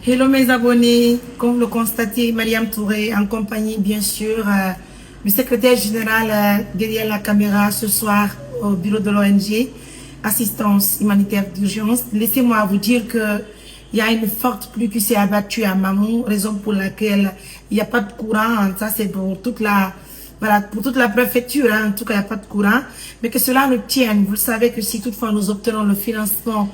Hello mes abonnés, comme le constatez, Mariam Touré en compagnie bien sûr du secrétaire général derrière la caméra ce soir au bureau de l'ONG Assistance humanitaire d'urgence. Laissez-moi vous dire que il y a une forte pluie qui s'est abattue à Mamou, raison pour laquelle il n'y a pas de courant. Ça c'est pour toute la pour toute la préfecture, en tout cas il n'y a pas de courant, mais que cela nous tienne. Vous savez que si toutefois nous obtenons le financement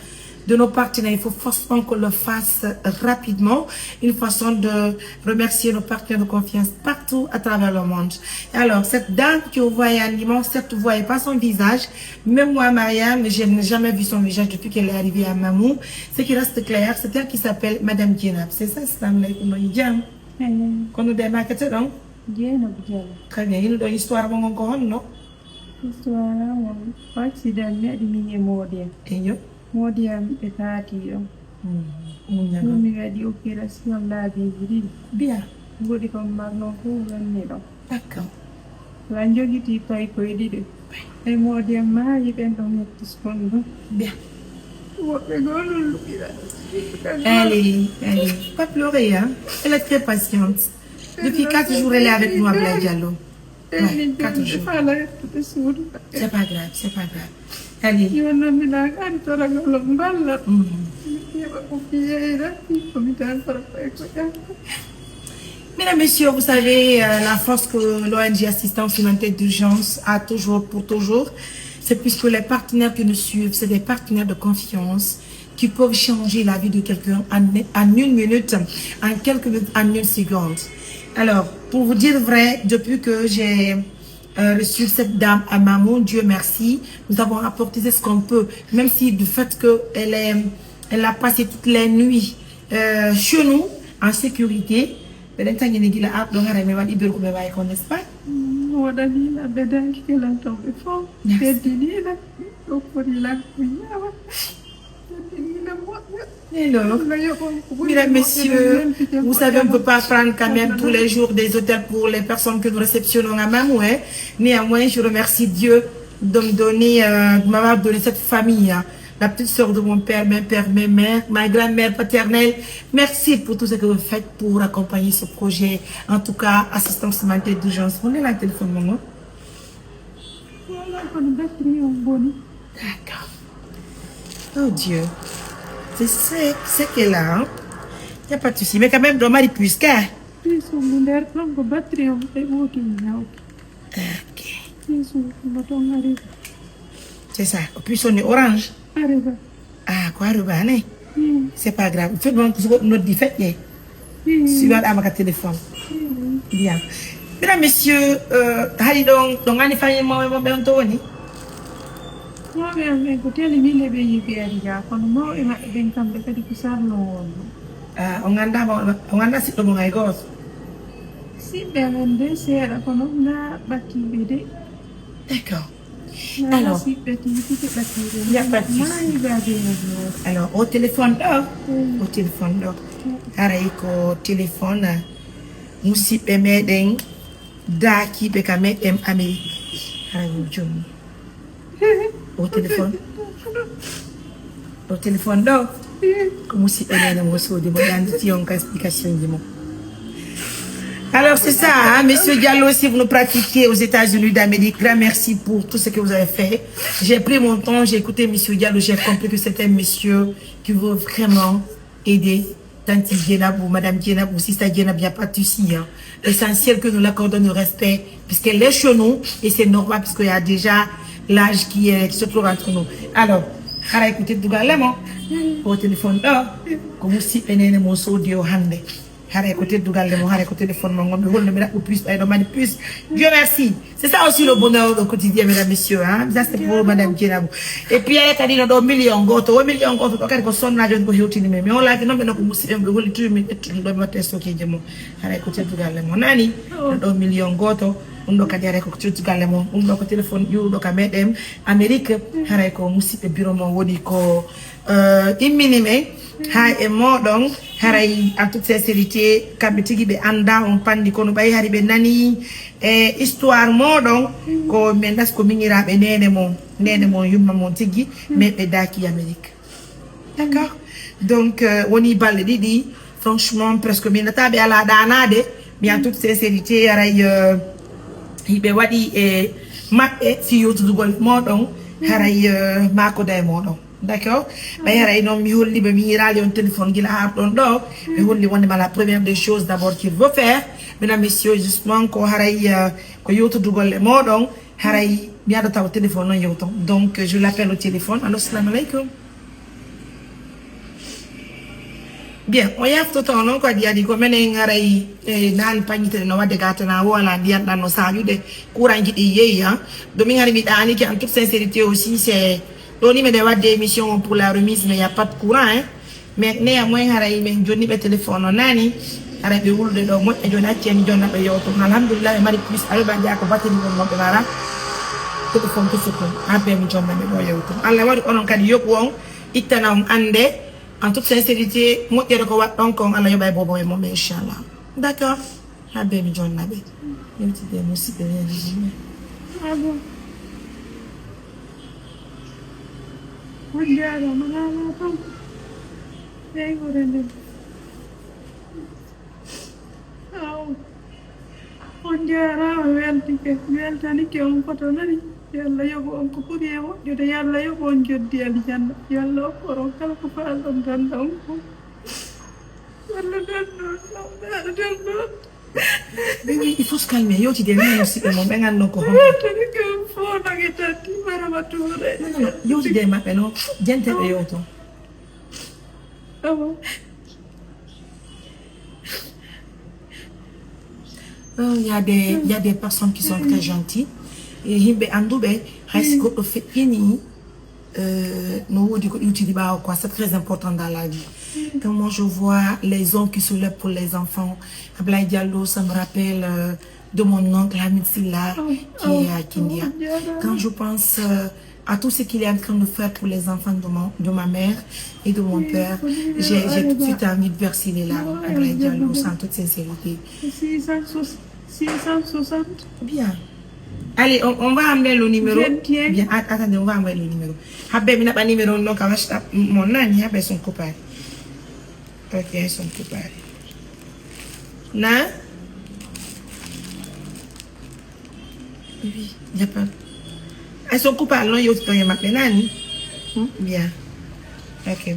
de nos partenaires, il faut forcément qu'on le fasse rapidement. Une façon de remercier nos partenaires de confiance partout à travers le monde. Alors, cette dame que vous voyez en immense, certes, vous ne voyez pas son visage. Même moi, Mariam, je n'ai jamais vu son visage depuis qu'elle est arrivée à Mamou. Ce qui reste clair, c'est elle qui s'appelle Madame Djenab. C'est ça, c'est un qu'on nous démarque, donc? Très bien. Il nous donne l'histoire, bon, encore, non? Histoire, on c'est dernier diminué modèle. Et yo? Modèle est parti. On m'a dit opération la vie. Bien. Vous dites comme maintenant, vous venez là. D'accord. L'anglais dit pas y peut aider. Et modèle m'a y est dans notre disponible. Bien. Allez, pas pleurer, hein. Elle est très patiente. Depuis 4 jours, elle est avec nous à Blaye Diallo. Ouais, 4 jours. C'est pas grave, c'est pas grave. Allez. Mesdames, Messieurs, vous savez, la force que l'ONG Assistance humanitaire d'urgence a toujours pour toujours, c'est puisque les partenaires qui nous suivent, c'est des partenaires de confiance qui peuvent changer la vie de quelqu'un en 1 minute, en quelques minutes, en 1 seconde. Alors, pour vous dire vrai, depuis que j'ai reçu cette dame à Mamou, Dieu merci, nous avons apporté ce qu'on peut, même si du fait qu'elle a passé toutes les nuits chez nous, en sécurité. N'est-ce pas? Hello. Mesdames, Messieurs, vous savez, on ne peut pas prendre quand même tous les jours des hôtels pour les personnes que nous réceptionnons à Mamou. Hein. Néanmoins, je remercie Dieu de me donner, de m'avoir donné cette famille. Hein. La petite sœur de mon père, mes pères, mes mères, ma grand-mère paternelle. Merci pour tout ce que vous faites pour accompagner ce projet. En tout cas, assistance humanitaire d'urgence. On est là, le téléphone, maman. D'accord. Oh Dieu. C'est qu'elle a. Il n'y a pas de souci. Mais quand même, dommage, puisque. Ok. C'est ça. En plus, on est orange. Ah, quoi, Ruban, c'est pas grave. Faites-moi notre défaite. Si vous avez un téléphone. Bien. Mesdames, Messieurs, donc, on a une famille, moi, bientôt, ni? On a si bon ay gos. Si belende sera kono na baki bede. D'accord. Alors, il n'y a pas de souci. Alors, au téléphone d'or, au téléphone, nous si permettons d'aki bekamet em Amérique. Au téléphone d'or, comme si elle est dans de explication du mot. Alors c'est ça, hein, Monsieur Diallo, si vous nous pratiquez aux États-Unis d'Amérique, grand merci pour tout ce que vous avez fait. J'ai pris mon temps, j'ai écouté Monsieur Diallo, j'ai compris que c'est un monsieur qui veut vraiment aider Tante Djenab ou Madame Djenab ou Sister Djenab, il n'y a pas de souci. Hein. L'essentiel que nous l'accordons le respect, puisqu'elle est chez nous, et c'est normal, puisqu'il y a déjà l'âge qui se trouve entre nous. Alors, à écouter tout au téléphone, comme si elle est mon audio hande. Dieu merci. C'est ça aussi le bonheur au quotidien, mesdames, messieurs. Hein? Ça c'est pour Madame Djenab. Et puis elle a dit dans 1 million goto, 1 million goto, quand on sonne là, je ne peux pas mais on l'a dit non, mais non, comme si on veut le tuer, mais tout le monde est stocké. Écoutez tout mon nani, 1 million goto. On doit dire que tu as on doit téléphone, you doit mettre Amérique, harako musipe bureau mon wodi ko imminime. Ha e modon haray en toute sincérité kambe tigi be anda on pandi kono bay hari be nani histoire modon ko mendas ko mingira be nene mon yumma mon tigi mais be daki Amérique. D'accord? Donc woni balle didi franchement presque min taɓe ala ɗanade mi en toute sincérité aray hiɓe waɗi e maɓɓe fi yottudugol moɗon haray makoda e moɗon d'accord ɓay haray noon mi holliɓe mi yirali on téléphone guila harɗon ɗo mi holli wondema la première des choses d'abord qu'il veut faire mesdames messieurs justement ko haray ko yottudugol e moɗon haray mi aɗa taw téléphone noon yewton donc je l'appelle au téléphone allo assalamu aleykum bien o yaftoto noon ko adi ko minen haray naali pañitere no wadde gatana wala ndiyam ɗan no sañude courant ji ɗi yeeyi ha ɗo min hari mi ɗaniki en toute sincérité aussi c'est ɗo ni miɗe wadde émission pour la remise mais y a pas de courant hein mais néanmoins haray min jonni ɓe téléphone o nani haray ɓe wulde ɗo moƴƴa joni acci en jonna ɓe yewto alhamdulillah ɓe mari plus ayoɓa jeeya ko battani won moɓe mara téléphone to sukon abbe mi jonna ɓe ɗo yewto allah waɗi onon kadi yoɓu on ittana on ande en toute sincérité moƴƴere ko waɗɗon kon allah yoɓa e bobo e mum inchallah d'accord abbe mi jonna ɓe yewtide musidɓe weeɗi abo wajjara manala tam ey gorende aw on jarama weltanike on koto nani yalla yoɓo on ko ɓuuri e moƴƴude yalla yoɓo on joddi aljanna yalla okkoron kala ko faalɗon ganda on ko walla danɗon aɗa danɗon oui il faut se calmer yewtide min musidɓe mum ɓe ganno ko weltanike on fonage tatti marama tuure yewtide maɓɓe no jenteɓe yewto awa il y a des personnes qui sont très gentilles et himɓe anduɓe haysi goɗɗo feƴƴini no wodi ko ƴiwtidi ɓawa quoi c'est très important dans la vie quand moi je vois les hommes qui se lèvent pour les enfants Ablaye Diallo ça me rappelle de mon oncle Hamid Silla qui est à Kindia quand je pense à tout ce qu'il est en train de faire pour les enfants de ma mère et de mon père j'ai tout de suite envie de verser les larmes Ablaye Diallo sans toute sincérité 660 bien. Allez, on va amener le numéro. Bien, attendez, on va amener le numéro. Habbe, n'a pas numéro, donc, mon nani, habbe, son copain. Ok, son copain. Na? Oui, il n'y a pas. Son copain, non, il y a un nani. Bien. Ok.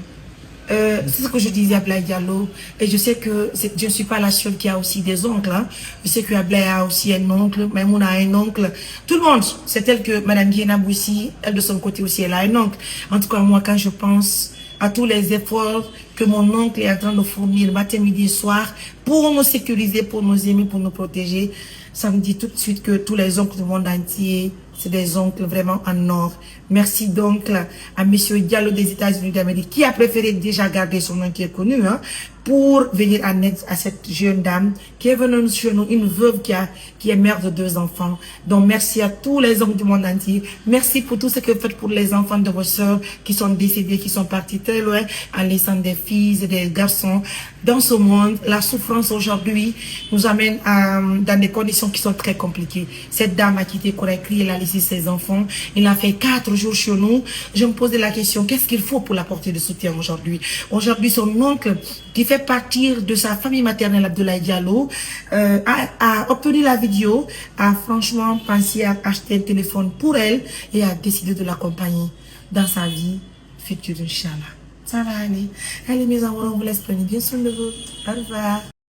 C'est ce que je disais à Ablaye Diallo. Et je sais que je ne suis pas la seule qui a aussi des oncles. Hein. Je sais que Ablaye a aussi un oncle. Maimouna a un oncle. Tout le monde. C'est tel que Madame Guénab aussi, elle de son côté aussi, elle a un oncle. En tout cas, moi, quand je pense à tous les efforts que mon oncle est en train de fournir matin, midi et soir pour nous sécuriser, pour nous aimer, pour nous protéger, ça me dit tout de suite que tous les oncles du monde entier, c'est des oncles vraiment en or. Merci donc à Monsieur Diallo des États-Unis d'Amérique qui a préféré déjà garder son nom qui est connu pour venir en aide à cette jeune dame qui est venue chez nous, une veuve qui est mère de 2 enfants. Donc merci à tous les hommes du monde entier. Merci pour tout ce que vous faites pour les enfants de vos sœurs qui sont décédés, qui sont partis très loin en laissant des filles et des garçons dans ce monde. La souffrance aujourd'hui nous amène dans des conditions qui sont très compliquées. Cette dame a quitté Conakry, elle a laissé ses enfants. Il a fait 4 jours chez nous. Je me posais la question, qu'est-ce qu'il faut pour l'apporter de soutien aujourd'hui? Aujourd'hui, son oncle, qui fait partir de sa famille maternelle, Abdoulaye Diallo, a obtenu la vidéo, a franchement pensé à acheter un téléphone pour elle et a décidé de l'accompagner dans sa vie future, Inch'Allah. Ça va aller. Allez, mes amours, on vous laisse prendre bien soin de vous. Au revoir.